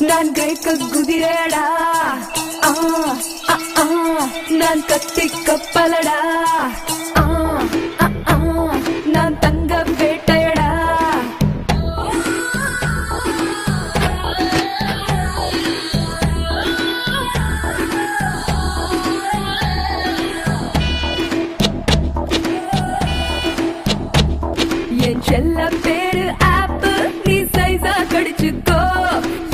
நான் கிரேக்க குதிரேடா, நான் கத்தி கப்பலடா, நான் தங்க வேட்டையடா. என் செல்ல பேரு ஆப்பு, நீ சைஸா கடிச்சுக்கோ.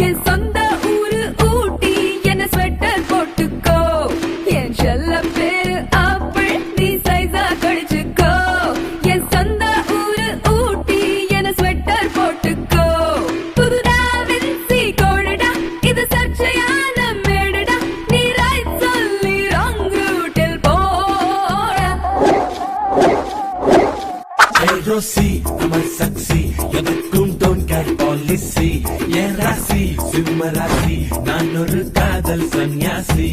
என் சொந்த ஊரு ஊட்டி, என்ன ஸ்வெட்டர் போட்டுக்கோ. என் செல்ல பேரு ஆப்பிள், நீ சைஸா கடிச்சுக்கோ. என் சொந்த ஊரு ஊட்டி, என்ன ஸ்வெட்டர் போட்டுக்கோ. புதுடா வின்சி கோடடா, இது சர்ச்சையான மேடடா. நீ ரைட் சொல்லி ராங் ரூட்டில் போடா. Rosie, I'm a sexy. எதற்கும் don't care policy. என் ராசி சிம்ம ராசி, நான் ஒரு காதல் சன்னியாசி.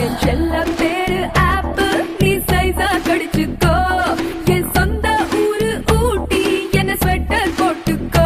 என் செல்ல பேரு ஆப்பு, நீ சைஸா கடிச்சுக்கோ. என் சொந்த ஊரு ஊட்டி, என்ன ஸ்வெட்டர் போட்டுக்கோ.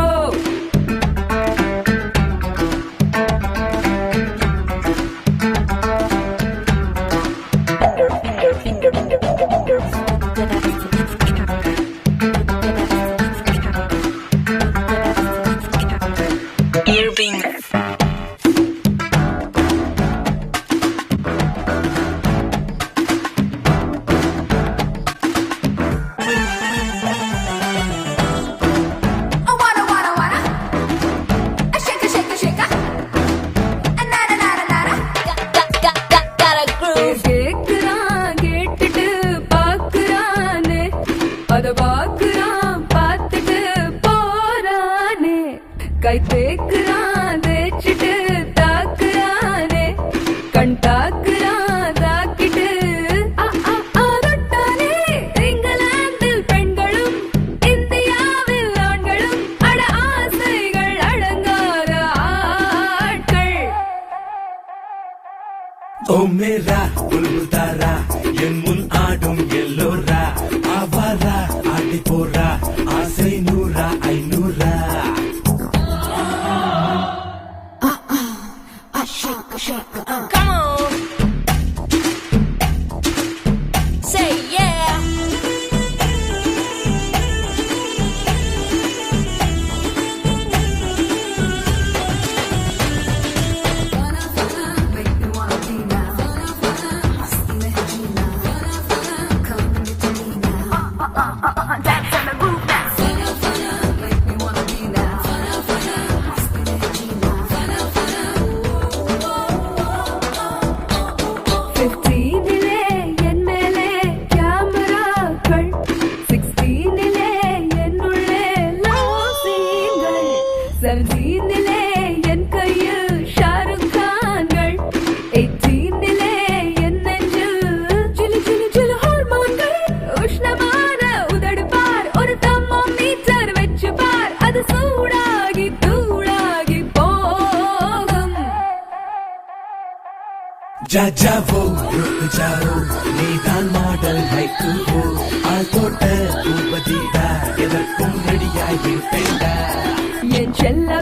கேக்குறான் கேட்டுட்டு பாக்குறானே, அத பாக்குறான் பார்த்துட்டு போறானே. கை தேக்குறான் தேய்ச்சிட்டு தாக்குறானே, கண் தாக்குறான் தாக்கிட்டு அதட்டானே. இங்கிலாந்தில் பெண்களும் இந்தியாவில் ஆண்களும், அட ஆசைகள் அடங்காத ஆட்கள். ஓ மேரா புல்புல் தாரா, என் முன் ஆடும் எல்லோரா. ஆவாரா ஆடி போரா, ஆசை நூறா ஐநூறா. Come on. Say yeah. Dance on the groove now. 15 என் மேலே கேமராக்கள், 16 என்னுள்ளே லோசிங்கள், 17 என் கையில் ஷாருக் கான்கள், 18 என் நெஞ்சில் சிலு சிலு சிலு ஹார்மோன்கள். உஷ்ணமான உதடு பார், ஒரு தெர்மோமீட்டர் வச்சு பார், அது சூடாகி தூளாகி போகும். जा जावो रुक जाओ, நீதான் மாடல் ஹைக்குவோ. ஆள் தோட்ட பூபதிடா, எதற்கும் ரெடியாயிருப்பேன்டா. என் செல்ல